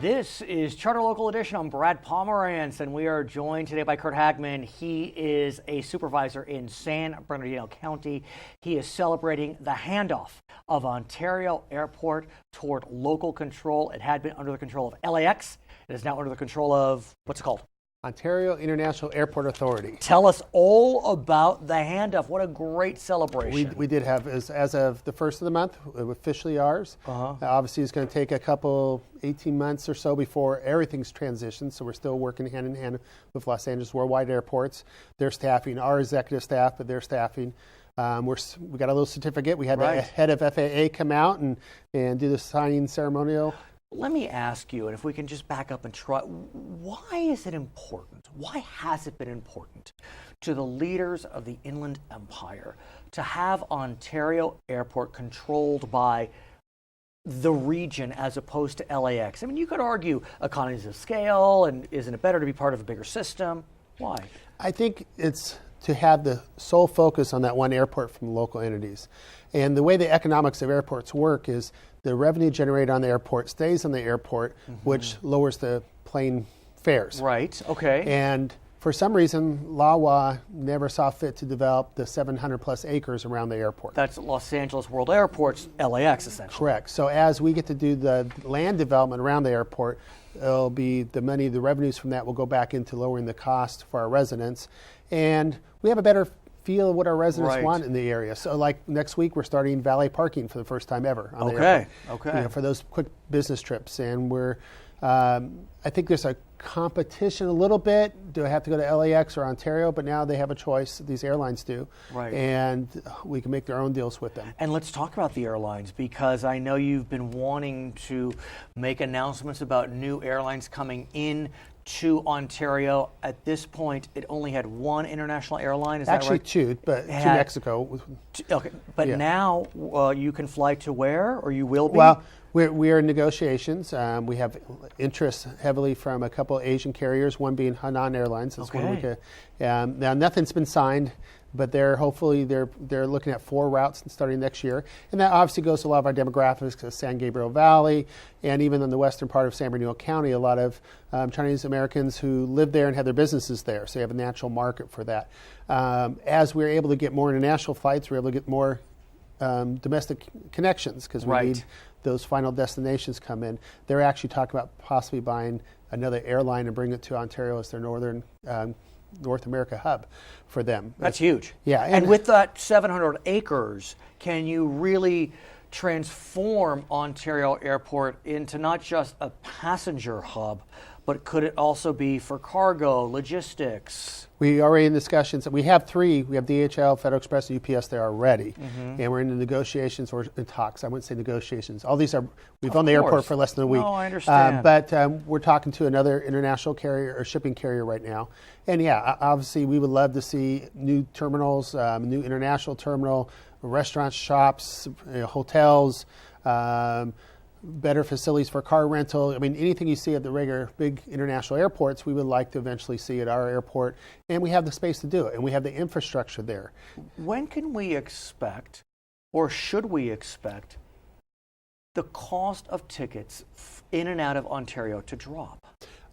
This is Charter Local Edition. I'm Brad Pomerance, and we are joined today by Curt Hagman. He is a supervisor in San Bernardino County. He is celebrating the handoff of Ontario Airport toward local control. It had been under the control of LAX. It is now under the control of, what's it called? Ontario International Airport Authority. Tell us all about the handoff. What a great celebration. We did have, as of the first of the month, officially ours. Obviously, it's going to take a couple, 18 months or so before everything's transitioned, so we're still working hand in hand with Los Angeles Worldwide Airports. They're staffing our executive staff, but they're staffing. We got a little certificate. We had the head of FAA come out and do the signing ceremonial. Let me ask you, and if we can just back up and try, why is it important? Why has it been important to the leaders of the Inland Empire to have Ontario Airport controlled by the region as opposed to LAX? I mean, you could argue economies of scale, and isn't it better to be part of a bigger system? Why? I think it's to have the sole focus on that one airport from local entities. And the way the economics of airports work is the revenue generated on the airport stays on the airport, which lowers the plane fares. Right, okay. And for some reason, LAWA never saw fit to develop the 700 plus acres around the airport. That's Los Angeles World Airport's LAX, essentially. Correct. So as we get to do the land development around the airport, it'll be the money, the revenues from that will go back into lowering the cost for our residents. And we have a better feel of what our residents want in the area. So like next week, we're starting valet parking for the first time ever on the airport. Okay. You know, for those quick business trips. And we're, I think there's a competition a little bit. Do I have to go to LAX or Ontario? But now they have a choice, these airlines do. Right. And we can make their own deals with them. And let's talk about the airlines, because I know you've been wanting to make announcements about new airlines coming in to Ontario. At this point, it only had one international airline, is Actually, that right? two, but to Mexico. Okay, but now you can fly to where, or you will be? Well, we are in negotiations. We have interest heavily from a couple of Asian carriers, one being Hainan Airlines. That's one we could. Now, nothing's been signed, but they're looking at 4 routes starting next year. And that obviously goes to a lot of our demographics, to San Gabriel Valley, and even in the western part of San Bernardino County, a lot of Chinese Americans who live there and have their businesses there. So you have a natural market for that. As we're able to get more international flights, we're able to get more domestic connections, because we need those final destinations come in. They're actually talking about possibly buying another airline and bring it to Ontario as their North America hub for them. That's huge. Yeah. And with that 700 acres, can you really transform Ontario Airport into not just a passenger hub, but could it also be for cargo, logistics? We are already in discussions. We have 3. We have DHL, FedEx Express, and UPS there already. And we're in the negotiations or in talks. I wouldn't say negotiations. All these are, we've owned the airport for less than a week. No, I understand. But we're talking to another international carrier or shipping carrier right now. And yeah, obviously we would love to see new terminals, new international terminal, restaurants, shops, hotels, better facilities for car rental. I mean, anything you see at the regular big international airports, we would like to eventually see at our airport. And we have the space to do it, and we have the infrastructure there. When can we expect, or should we expect, the cost of tickets in and out of Ontario to drop?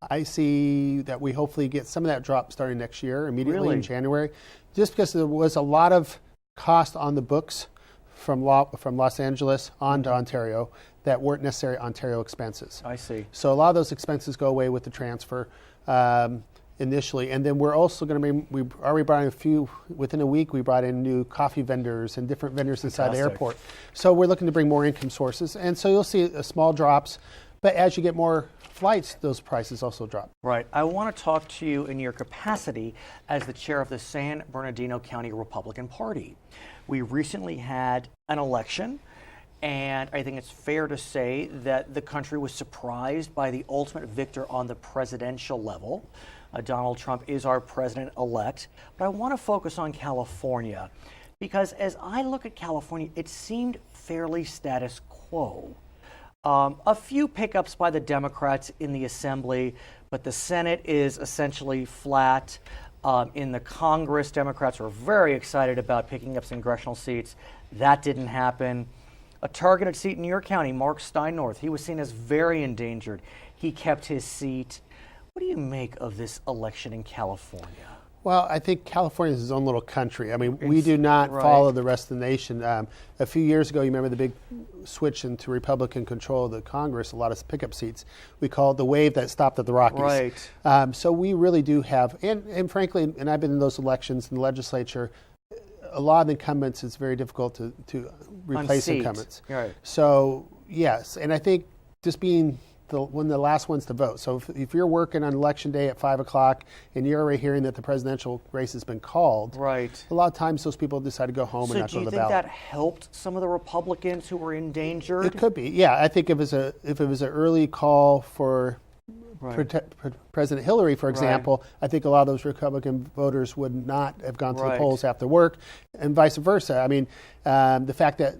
I see that we hopefully get some of that drop starting next year, immediately in January, just because there was a lot of cost on the books from Los Angeles on to Ontario that weren't necessarily Ontario expenses. I see. So a lot of those expenses go away with the transfer initially. And then we're also going to we already brought in a few, within a week, we brought in new coffee vendors and different vendors inside the airport. So we're looking to bring more income sources. And so you'll see small drops, but as you get more flights, those prices also drop. Right. I want to talk to you in your capacity as the chair of the San Bernardino County Republican Party. We recently had an election, and I think it's fair to say that the country was surprised by the ultimate victor on the presidential level. Donald Trump is our president-elect, but I want to focus on California, because as I look at California, it seemed fairly status quo. A few pickups by the Democrats in the Assembly, but the Senate is essentially flat. In the Congress, Democrats were very excited about picking up some congressional seats. That didn't happen. A targeted seat in your county, Mark Steinnorth, he was seen as very endangered. He kept his seat. What do you make of this election in California? Well, I think California is its own little country. I mean, we do not follow the rest of the nation. A few years ago, you remember the big switch into Republican control of the Congress, a lot of pickup seats. We call it the wave that stopped at the Rockies. Right. So we really do have, and frankly, and I've been in those elections in the legislature, a lot of the incumbents, it's very difficult to replace Unseat. incumbents. Right. So, yes, and I think just being one of the last ones to vote. So if you're working on election day at 5 o'clock and you're already hearing that the presidential race has been called, right, a lot of times those people decide to go home and not go to the ballot. So do you think that helped some of the Republicans who were endangered? It could be, yeah. I think if it was an early call for President Hillary, for example, I think a lot of those Republican voters would not have gone to the polls after work, and vice versa. I mean, the fact that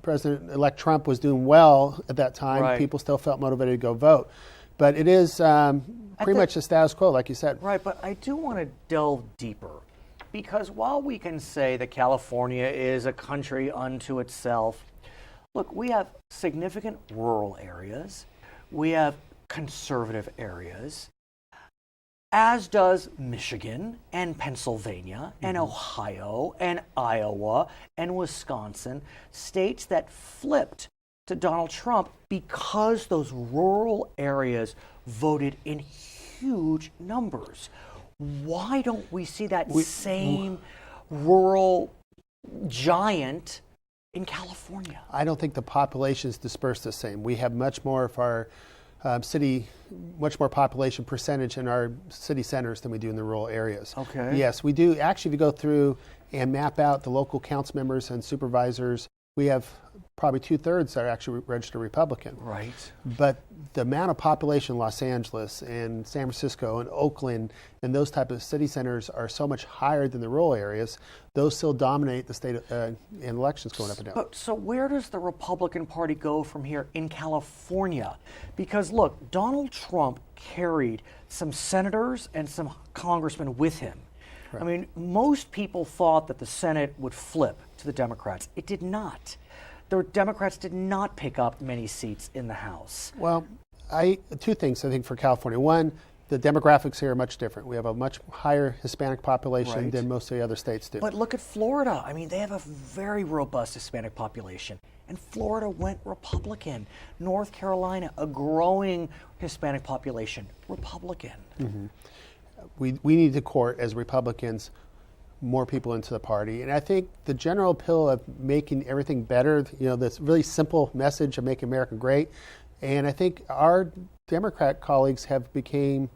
President-elect Trump was doing well at that time, people still felt motivated to go vote. But it is pretty much the status quo, like you said. Right, but I do want to delve deeper, because while we can say that California is a country unto itself, look, we have significant rural areas. We have conservative areas, as does Michigan and Pennsylvania and Ohio and Iowa and Wisconsin, states that flipped to Donald Trump because those rural areas voted in huge numbers. Why don't we see that same rural giant in California? I don't think the population is dispersed the same. We have much more of our much more population percentage in our city centers than we do in the rural areas. Okay. Yes, we do. Actually, if you go through and map out the local council members and supervisors, we have probably 2/3 are actually registered Republican. Right. But the amount of population in Los Angeles and San Francisco and Oakland and those type of city centers are so much higher than the rural areas. Those still dominate the state in elections going up and down. But so where does the Republican Party go from here in California? Because look, Donald Trump carried some senators and some congressmen with him. Right. I mean, most people thought that the Senate would flip to the Democrats. It did not. The Democrats did not pick up many seats in the House. Well, two things I think for California. One, the demographics here are much different. We have a much higher Hispanic population than most of the other states do. But look at Florida. I mean, they have a very robust Hispanic population. And Florida went Republican. North Carolina, a growing Hispanic population, Republican. Mm-hmm. We need to court, as Republicans, more people into the party. And I think the general appeal of making everything better, this really simple message of making America great. And I think our Democrat colleagues have become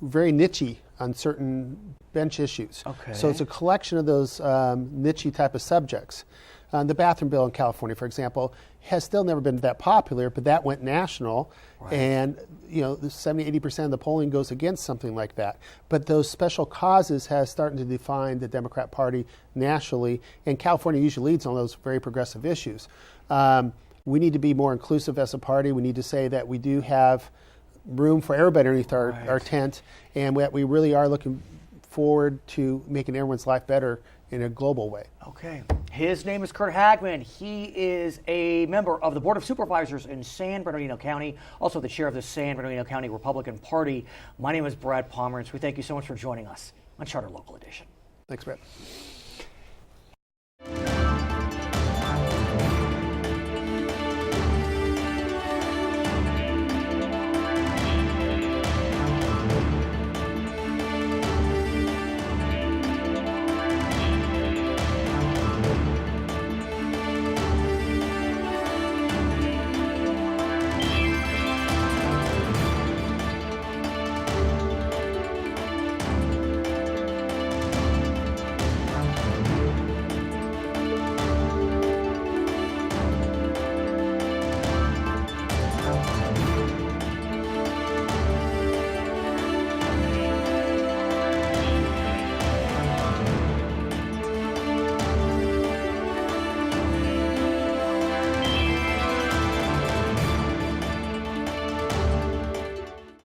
very niche on certain bench issues. Okay. So it's a collection of those niche type of subjects. The bathroom bill in California, for example, has still never been that popular, but that went national. Right. And, 70-80% of the polling goes against something like that. But those special causes has started to define the Democrat Party nationally, and California usually leads on those very progressive issues. We need to be more inclusive as a party. We need to say that we do have room for everybody underneath our tent, and that we really are looking forward to making everyone's life better in a global way. Okay. His name is Curt Hagman. He is a member of the Board of Supervisors in San Bernardino County, also the chair of the San Bernardino County Republican Party. My name is Brad Pomerance. We thank you so much for joining us on Charter Local Edition. Thanks, Brad.